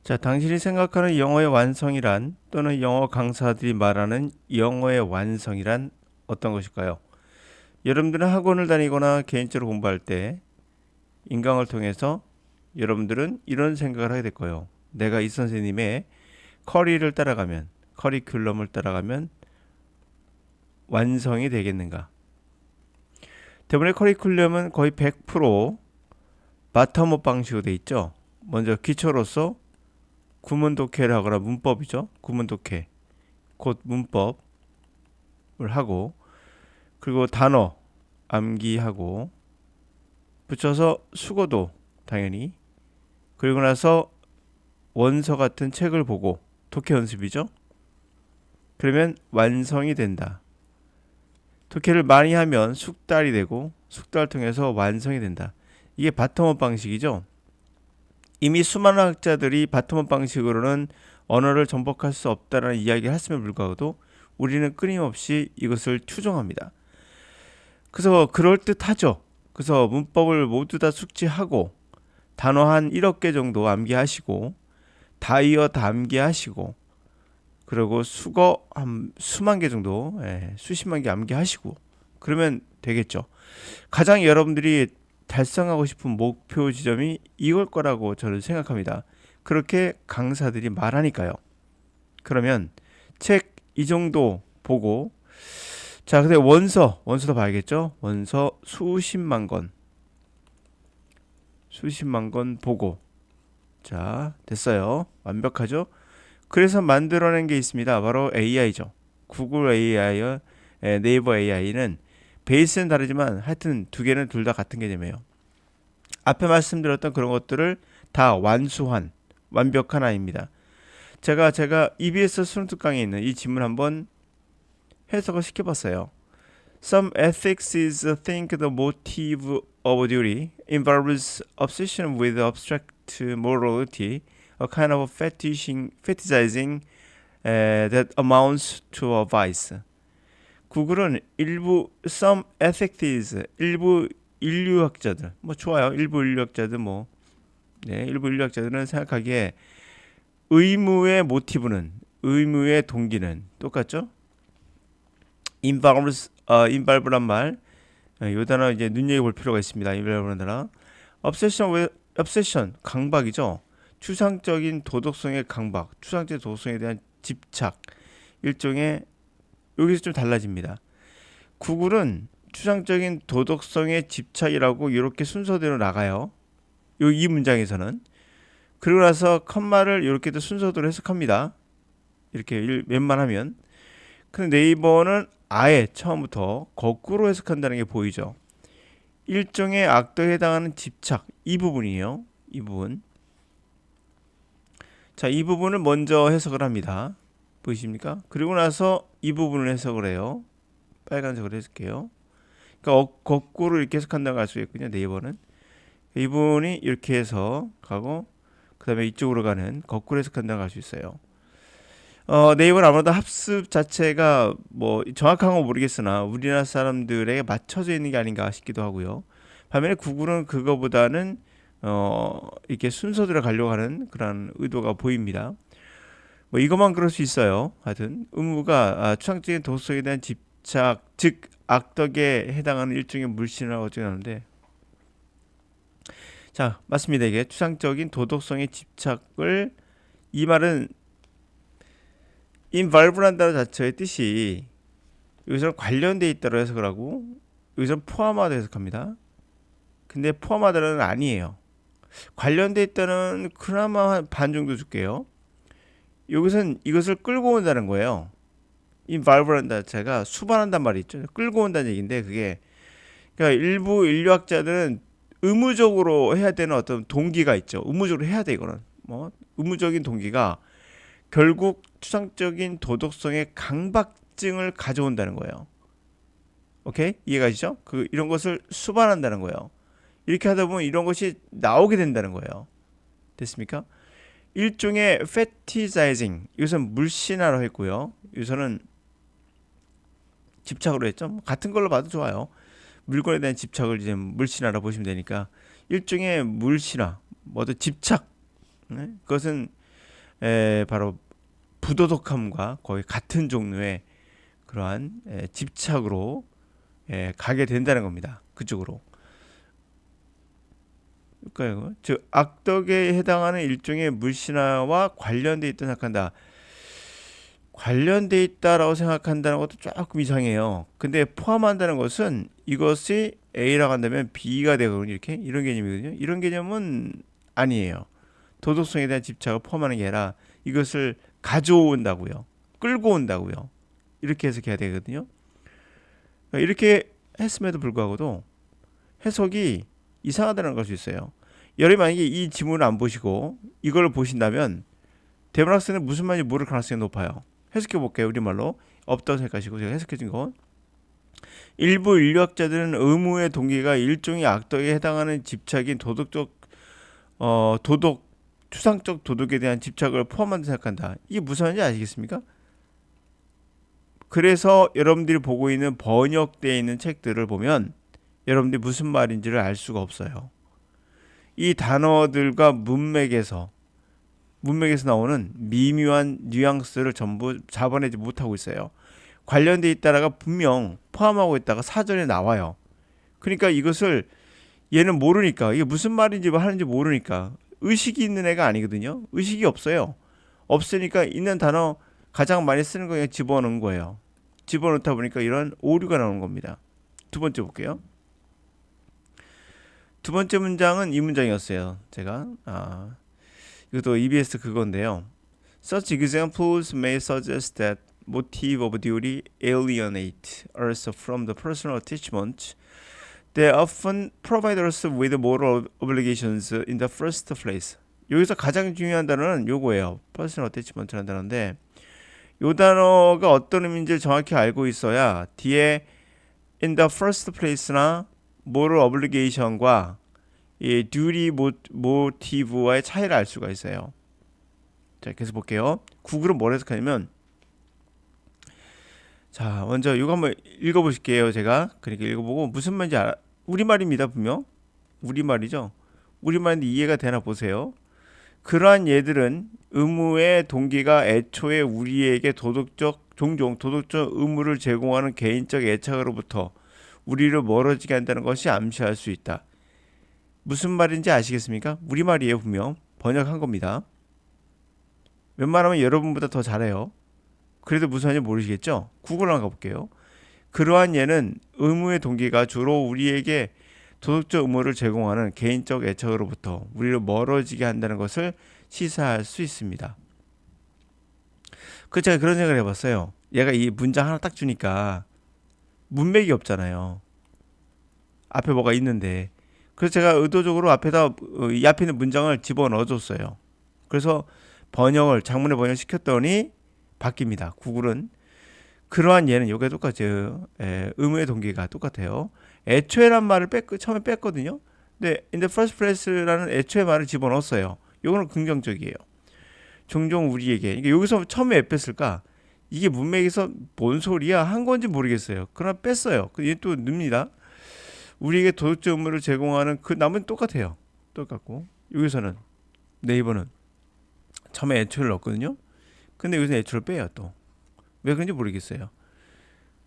자, 당신이 생각하는 영어의 완성이란 또는 영어 강사들이 말하는 영어의 완성이란 어떤 것일까요? 여러분들은 학원을 다니거나 개인적으로 공부할 때 인강을 통해서 여러분들은 이런 생각을 하게 될 거예요. 내가 이 선생님의 커리를 따라가면, 커리큘럼을 따라가면 완성이 되겠는가? 대부분의 커리큘럼은 거의 100% 바텀업 방식으로 돼 있죠. 먼저 기초로서 구문 독해를 하거나 문법이죠. 구문 독해, 곧 문법을 하고, 그리고 단어 암기하고, 붙여서 수거도 당연히, 그리고 나서 원서 같은 책을 보고 독해 연습이죠. 그러면 완성이 된다. 독해를 많이 하면 숙달이 되고 숙달을 통해서 완성이 된다. 이게 바텀업 방식이죠. 이미 수많은 학자들이 바텀업 방식으로는 언어를 정복할 수 없다라는 이야기를 했음에 불구하고도 우리는 끊임없이 이것을 추종합니다. 그래서 그럴듯하죠. 그래서 문법을 모두 다 숙지하고 단어 한 1억 개 정도 암기하시고 다이어 다 암기하시고 그리고 수거 한 수만 개 정도, 수십만 개 암기하시고 그러면 되겠죠. 가장 여러분들이 달성하고 싶은 목표 지점이 이걸 거라고 저는 생각합니다. 그렇게 강사들이 말하니까요. 그러면 책 이 정도 보고, 자, 근데 원서도 봐야겠죠. 원서 수십만 건 보고, 자, 됐어요. 완벽하죠. 그래서 만들어낸 게 있습니다. 바로 AI죠. 구글 AI, 네이버 AI는 베이스는 다르지만 하여튼 두 개는 둘 다 같은 개념이에요. 앞에 말씀드렸던 그런 것들을 다 완수한 완벽한 아이입니다. 제가 EBS 스튜던트 강의에 있는 이 질문 한번 해석을 시켜봤어요. Some ethics is think the motive of duty involves obsession with abstract morality, a kind of fetishizing that amounts to a vice. 구글은 일부 some ethics 일부 인류학자들 뭐 좋아요. 일부 인류학자들 일부 인류학자들은 생각하기에 의무의 모티브는 의무의 동기는 똑같죠? involve란 말, 이 단어 이제 눈여겨볼 필요가 있습니다. involve라는 단어. obsession 강박이죠. 추상적인 도덕성의 강박, 추상적인 도덕성에 대한 집착, 일종의 여기서 좀 달라집니다. 구글은 추상적인 도덕성의 집착이라고 이렇게 순서대로 나가요. 이 문장에서는. 그리고 나서 컴마를 이렇게도 순서대로 해석합니다. 이렇게 웬만하면. 근데 네이버는 아예 처음부터 거꾸로 해석한다는 게 보이죠. 일종의 악도에 해당하는 집착, 이 부분이에요. 이 부분. 자, 이 부분을 먼저 해석을 합니다. 보이십니까? 그리고 나서 이 부분을 해석을 해요. 빨간색으로 해석해요. 그러니까 거꾸로 이렇게 해석한다고 할 수 있겠군요. 네이버는. 이분이 이렇게 해서 가고 그 다음에 이쪽으로 가는 거꾸로 해석한다고 할 수 있어요. 네이버는 아무래도 합습 자체가 뭐 정확한 건 모르겠으나 우리나라 사람들에게 맞춰져 있는 게 아닌가 싶기도 하고요. 반면에 구글은 그거보다는 이렇게 순서대로 가려고 하는 그런 의도가 보입니다. 뭐 이것만 그럴 수 있어요. 하여튼 의무가 추상적인 도덕성에 대한 집착, 즉 악덕에 해당하는 일종의 물신이라고 어쩌고 하는데, 자, 맞습니다. 이게 추상적인 도덕성의 집착을, 이 말은 involve란 단어 자체의 뜻이 여기서 관련돼 있다고 해석을 하고 여기서 포함하다 해석합니다. 근데 포함하다는 아니에요. 관련돼 있다는 그나마 한 반 정도 줄게요. 여기선 이것을 끌고 온다는 거예요. involve란 자체가 수반한단 말이 있죠. 끌고 온다는 얘기인데, 그게 그러니까 일부 인류학자들은 의무적으로 해야 되는 어떤 동기가 있죠. 의무적으로 해야 돼. 이거는 뭐 의무적인 동기가 결국 추상적인 도덕성의 강박증을 가져온다는 거예요. 오케이? 이해가시죠? 이런 것을 수반한다는 거예요. 이렇게 하다 보면 이런 것이 나오게 된다는 거예요. 됐습니까? 일종의 fetishizing, 이것은 물신화로 했고요. 여기서는 집착으로 했죠. 같은 걸로 봐도 좋아요. 물건에 대한 집착을 이제 물신화로 보시면 되니까 일종의 물신화, 뭐든 집착. 네? 그것은 바로 부도덕함과 거의 같은 종류의 그러한 집착으로 가게 된다는 겁니다. 그쪽으로. 그러니까 즉 악덕에 해당하는 일종의 물신화와 관련돼 있다 생각한다. 관련돼 있다라고 생각한다는 것도 조금 이상해요. 근데 포함한다는 것은 이것이 A라고 한다면 B가 되거든요. 이렇게 이런 개념이거든요. 이런 개념은 아니에요. 도덕성에 대한 집착을 포함하는 게 아니라 이것을 가져온다고요. 끌고 온다고요. 이렇게 해석해야 되거든요. 이렇게 했음에도 불구하고도 해석이 이상하다는 걸 수 있어요. 여러분이 만약에 이 지문을 안 보시고 이걸 보신다면 대본 학생은 무슨 말인지 모를 가능성이 높아요. 해석해 볼게요. 우리말로 없다고 생각하시고 제가 해석해 준 거. 일부 인류학자들은 의무의 동기가 일종의 악덕에 해당하는 집착인 도덕 추상적 도덕에 대한 집착을 포함한다 생각한다. 이게 무슨 말인지 아시겠습니까? 그래서 여러분들이 보고 있는 번역되어 있는 책들을 보면 여러분들이 무슨 말인지를 알 수가 없어요. 이 단어들과 문맥에서 나오는 미묘한 뉘앙스를 전부 잡아내지 못하고 있어요. 관련돼 있다가 분명 포함하고 있다가 사전에 나와요. 그러니까 이것을 얘는 모르니까 이게 무슨 말인지 하는지 모르니까 의식이 있는 애가 아니거든요. 의식이 없어요. 없으니까 있는 단어 가장 많이 쓰는 거 그냥 집어넣은 거예요. 집어넣다 보니까 이런 오류가 나오는 겁니다. 두 번째 볼게요. 두 번째 문장은 이 문장이었어요. 제가 이것도 EBS 그건데요. Such examples may suggest that motive of duty alienate us from the personal attachment that often provide us with moral obligations in the first place. 여기서 가장 중요한 단어는 요거예요. personal attachment라는 단어인데 요 단어가 어떤 의미인지를 정확히 알고 있어야 뒤에 in the first place나 moral obligation과 이 duty motive와의 차이를 알 수가 있어요. 자, 계속 볼게요. 구글은 뭘 해석하냐면 자, 먼저 이거 한번 읽어보실게요. 제가 그렇게 읽어보고 무슨 말인지 우리말입니다. 분명 우리말이죠. 우리말인데 이해가 되나 보세요. 그러한 예들은 의무의 동기가 애초에 우리에게 종종 도덕적 의무를 제공하는 개인적 애착으로부터 우리를 멀어지게 한다는 것이 암시할 수 있다. 무슨 말인지 아시겠습니까? 우리말이에요. 분명 번역한 겁니다. 웬만하면 여러분보다 더 잘해요. 그래도 무슨 말인지 모르시겠죠? 구글 한번 가볼게요. 그러한 예는 의무의 동기가 주로 우리에게 도덕적 의무를 제공하는 개인적 애착으로부터 우리를 멀어지게 한다는 것을 시사할 수 있습니다. 그 제가 그런 생각을 해봤어요. 얘가 이 문장 하나 딱 주니까 문맥이 없잖아요. 앞에 뭐가 있는데 그래서 제가 의도적으로 앞에다 이 앞에 있는 문장을 집어넣어줬어요. 그래서 장문의 번역 시켰더니 바뀝니다. 구글은 그러한 예는 여기가 똑같아요. 의무의 동기가 똑같아요. 애초에란 말을 처음에 뺐거든요. 근데 in the first place라는 애초의 말을 집어넣었어요. 이거는 긍정적이에요. 종종 우리에게 그러니까 여기서 처음에 왜 뺐을까? 이게 문맥에서 뭔 소리야 한 건지 모르겠어요. 그러나 뺐어요. 얘 또 넣습니다. 우리에게 도덕적 의무를 제공하는 그 나머지는 똑같아요. 똑같고 여기서는 네이버는 처음에 애초를 넣었거든요. 근데 여기서 애초를 빼요 또. 왜 그런지 모르겠어요.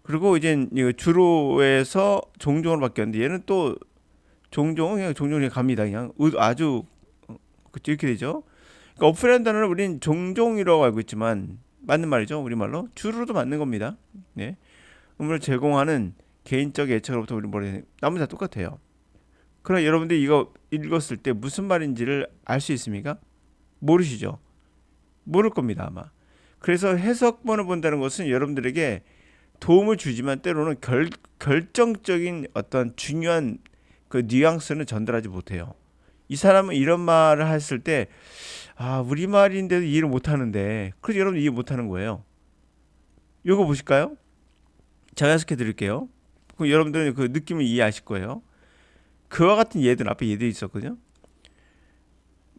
그리고 이제 주로에서 종종으로 바뀌었는데 얘는 또 그냥 종종이 갑니다. 그냥 아주 이렇게 되죠. 그러니까 어플이라는 단어는 우리는 종종이라고 알고 있지만 맞는 말이죠. 우리말로 주로도 맞는 겁니다. 네. 의무를 제공하는 개인적 애착으로부터 우리 머리 나머지 다 똑같아요. 그러나 여러분들이 이거 읽었을 때 무슨 말인지를 알 수 있습니까? 모르시죠? 모를 겁니다 아마. 그래서 해석본을 본다는 것은 여러분들에게 도움을 주지만 때로는 결정적인 어떤 중요한 그 뉘앙스는 전달하지 못해요. 이 사람은 이런 말을 했을 때 우리말인데도 이해를 못하는데 그래서 여러분 이해 못하는 거예요. 이거 보실까요? 제가 해석해 드릴게요. 그럼 여러분들은 그 느낌을 이해하실 거예요. 그와 같은 예들 앞에 예들이 있었거든요.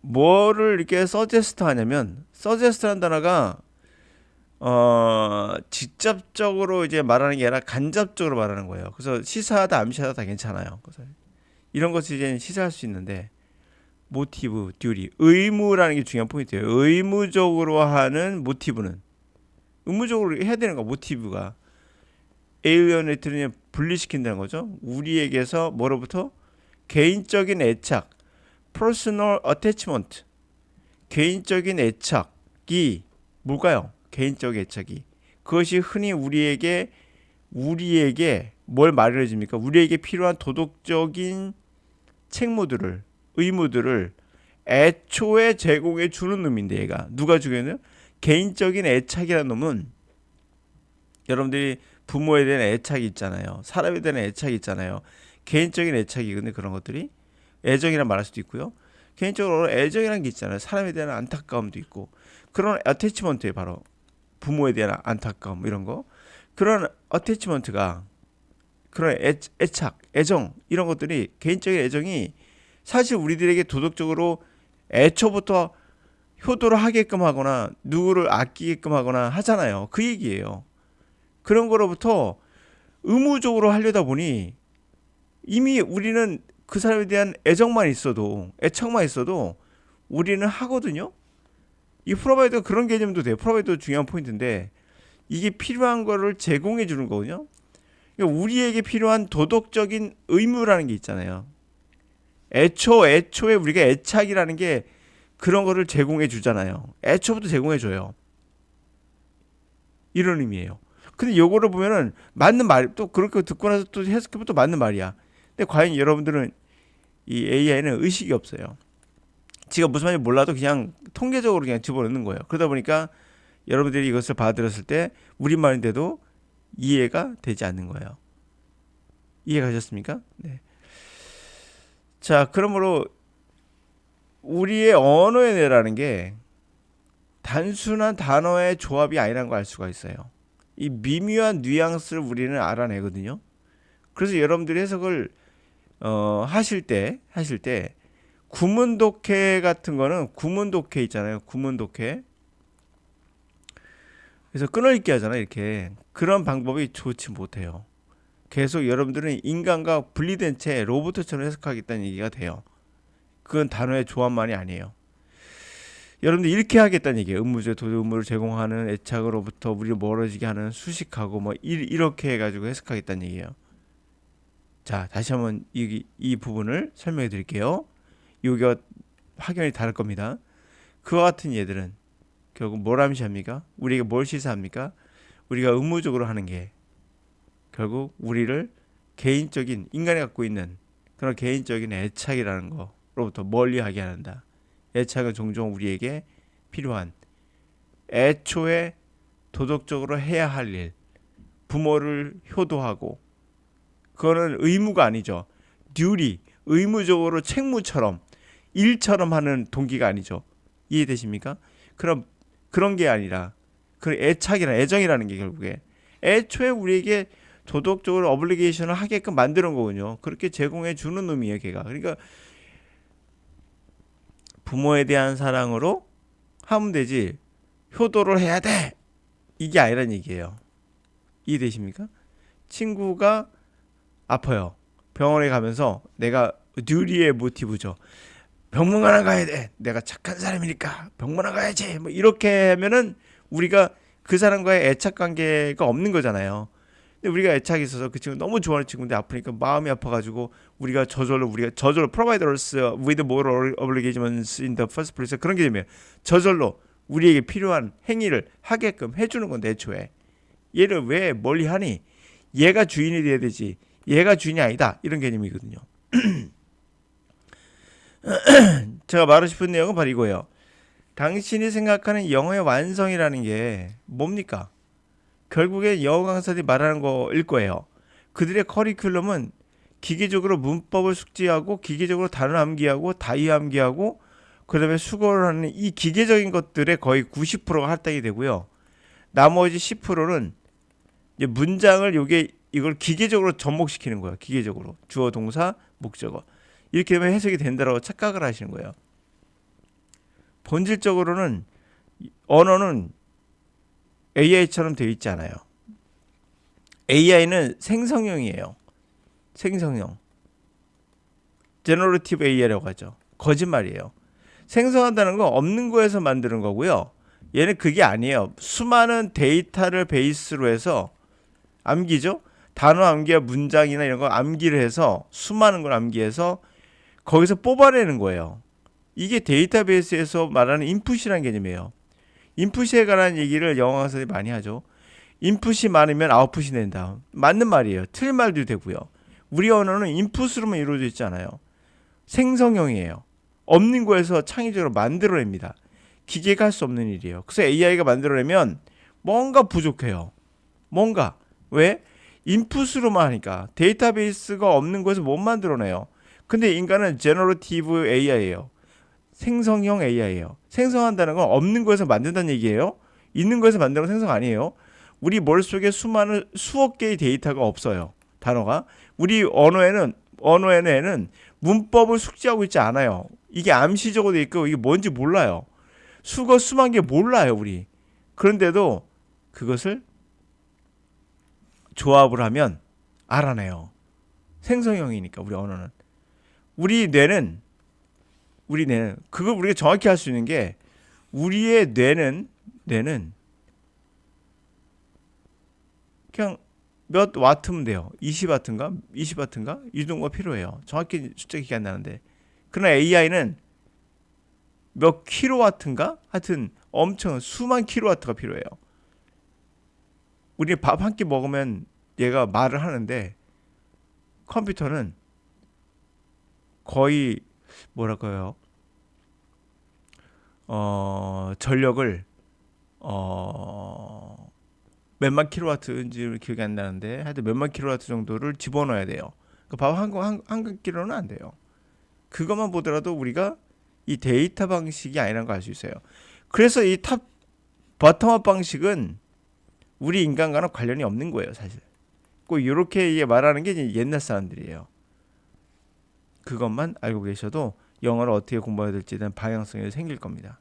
뭐를 이렇게 서제스트 하냐면 서제스트라는 단어가 직접적으로 이제 말하는 게 아니라 간접적으로 말하는 거예요. 그래서 시사하다 암시하다 다 괜찮아요. 그래서 이런 것을 이제 시사할 수 있는데 모티브, 듀리, 의무라는 게 중요한 포인트예요. 의무적으로 하는 모티브는 의무적으로 해야 되는 거 모티브가 에일리어네이트는 분리시킨다는 거죠. 우리에게서 뭐로부터 개인적인 애착, personal attachment, 개인적인 애착이 뭘까요? 개인적 애착이 그것이 흔히 우리에게 뭘 말해줍니까? 우리에게 필요한 도덕적인 책무들을 의무들을 애초에 제공해 주는 놈인데 얘가 누가 주겠냐? 개인적인 애착이라는 놈은 여러분들이 부모에 대한 애착이 있잖아요. 사람에 대한 애착이 있잖아요. 개인적인 애착이 근데 그런 것들이 애정이라 말할 수도 있고요. 개인적으로 애정이라는 게 있잖아요. 사람에 대한 안타까움도 있고 그런 어태치먼트에 바로 부모에 대한 안타까움 이런 거 그런 어태치먼트가 그런 애착, 애정 이런 것들이 개인적인 애정이 사실 우리들에게 도덕적으로 애초부터 효도를 하게끔 하거나 누구를 아끼게끔 하거나 하잖아요. 그 얘기예요. 그런 거로부터 의무적으로 하려다 보니 이미 우리는 그 사람에 대한 애정만 있어도 애착만 있어도 우리는 하거든요. 이 프로바이더 그런 개념도 돼요. 프로바이더 중요한 포인트인데 이게 필요한 거를 제공해 주는 거거든요. 그러니까 우리에게 필요한 도덕적인 의무라는 게 있잖아요. 애초에 우리가 애착이라는 게 그런 거를 제공해 주잖아요. 애초부터 제공해 줘요. 이런 의미예요. 근데 요거를 보면은 맞는 말, 또 그렇게 듣고 나서 또 해석해보면 또 맞는 말이야. 근데 과연 여러분들은 이 AI는 의식이 없어요. 지가 무슨 말인지 몰라도 그냥 통계적으로 그냥 집어넣는 거예요. 그러다 보니까 여러분들이 이것을 받아들였을 때 우리말인데도 이해가 되지 않는 거예요. 이해가셨습니까? 네. 자, 그러므로 우리의 언어의 뇌라는 게 단순한 단어의 조합이 아니라는 걸 알 수가 있어요. 이 미묘한 뉘앙스를 우리는 알아내거든요. 그래서 여러분들이 해석을 하실 때 구문독해 같은 거는 구문독해 있잖아요. 구문독해. 그래서 끊어읽기 하잖아요. 이렇게. 그런 방법이 좋지 못해요. 계속 여러분들은 인간과 분리된 채 로봇처럼 해석하겠다는 얘기가 돼요. 그건 단어의 조합만이 아니에요. 여러분들 이렇게 하겠다는 얘기예요. 의무적 도덕 의무를 제공하는 애착으로부터 우리를 멀어지게 하는 수식하고 뭐 이렇게 해가지고 해석하겠다는 얘기예요. 자, 다시 한번 이 부분을 설명해 드릴게요. 이게 확연히 다를 겁니다. 그와 같은 예들은 결국 뭘 암시합니까? 우리에게 뭘 시사합니까? 우리가 의무적으로 하는 게 결국 우리를 개인적인 인간이 갖고 있는 그런 개인적인 애착이라는 거로부터 멀리하게 한다. 애착은 종종 우리에게 필요한 애초에 도덕적으로 해야 할 일, 부모를 효도하고 그거는 의무가 아니죠. 듀리, 의무적으로 책무처럼 일처럼 하는 동기가 아니죠. 이해되십니까? 그런 게 아니라 그 애정이라는 게 결국에 애초에 우리에게 도덕적으로 어블리게이션을 하게끔 만드는 거군요. 그렇게 제공해 주는 놈이에요, 걔가. 그러니까 부모에 대한 사랑으로 하면 되지 효도를 해야 돼 이게 아니란 얘기예요. 이해되십니까? 친구가 아파요. 병원에 가면서 내가 듀리의 모티브죠. 병문안 가야 돼. 내가 착한 사람이니까 병문안 가야지. 뭐 이렇게 하면은 우리가 그 사람과의 애착 관계가 없는 거잖아요. 근데 우리가 애착이 있어서 그 친구 너무 좋아하는 친구인데 아프니까 마음이 아파가지고 우리가 저절로 providers with moral obligations in the first place 그런 게 되면 저절로 우리에게 필요한 행위를 하게끔 해주는 건데 애초에 얘를 왜 멀리하니? 얘가 주인이 돼야 되지. 얘가 주인이 아니다. 이런 개념이거든요. 제가 말하고 싶은 내용은 바로 이거예요. 당신이 생각하는 영어의 완성이라는 게 뭡니까? 결국에 영어 강사들이 말하는 거일 거예요. 그들의 커리큘럼은 기계적으로 문법을 숙지하고 기계적으로 단어 암기하고 다이 암기하고 그 다음에 수거를 하는 이 기계적인 것들의 거의 90%가 할당이 되고요. 나머지 10%는 이제 문장을 이걸 기계적으로 접목시키는 거예요. 기계적으로 주어 동사 목적어 이렇게 되면 해석이 된다고 착각을 하시는 거예요. 본질적으로는 언어는 AI처럼 되어 있지 않아요. AI는 생성형이에요. 생성형. 제너러티브 AI라고 하죠. 거짓말이에요. 생성한다는 건 없는 거에서 만드는 거고요. 얘는 그게 아니에요. 수많은 데이터를 베이스로 해서 암기죠. 단어 암기와 문장이나 이런 거 암기를 해서 수많은 걸 암기해서 거기서 뽑아내는 거예요. 이게 데이터베이스에서 말하는 인풋이라는 개념이에요. 인풋에 관한 얘기를 영어 강사들이 많이 하죠. 인풋이 많으면 아웃풋이 된다. 맞는 말이에요. 틀린 말도 되고요. 우리 언어는 인풋으로만 이루어져 있지 않아요. 생성형이에요. 없는 거에서 창의적으로 만들어냅니다. 기계가 할 수 없는 일이에요. 그래서 AI가 만들어내면 뭔가 부족해요. 뭔가. 왜? 인풋으로만 하니까. 데이터베이스가 없는 거에서 못 만들어내요. 근데 인간은 제너러티브 AI예요. 생성형 AI예요. 생성한다는 건 없는 거에서 만든다는 얘기예요. 있는 거에서 만드는 건 생성 아니에요. 우리 머릿속에 수많은 수억 개의 데이터가 없어요. 단어가. 우리 언어에는 문법을 숙지하고 있지 않아요. 이게 암시적으로 돼 있고 이게 뭔지 몰라요. 수만 개 몰라요, 우리. 그런데도 그것을 조합을 하면 알아내요. 생성형이니까 우리 언어는. 우리 뇌는 그걸 우리가 정확히 할 수 있는 게 우리의 뇌는 그냥 몇 와트면 돼요. 20와트인가? 20와트인가? 이 정도가 필요해요. 정확히 숫자 기억이 안 나는데. 그러나 AI는 몇 킬로와트인가? 하여튼 엄청 수만 킬로와트가 필요해요. 우리 밥 한 끼 먹으면 얘가 말을 하는데 컴퓨터는 거의 뭐랄까요? 전력을 몇만 킬로와트인지 기억이 안 나는데 하여튼 몇만 킬로와트 정도를 집어넣어야 돼요. 밥 한 끼로는 안 돼요. 그것만 보더라도 우리가 이 데이터 방식이 아니라는 걸 알 수 있어요. 그래서 이 버텀업 방식은 우리 인간과는 관련이 없는 거예요, 사실. 꼭 이렇게 말하는 게 옛날 사람들이에요. 그것만 알고 계셔도 영어를 어떻게 공부해야 될지에 대한 방향성이 생길 겁니다.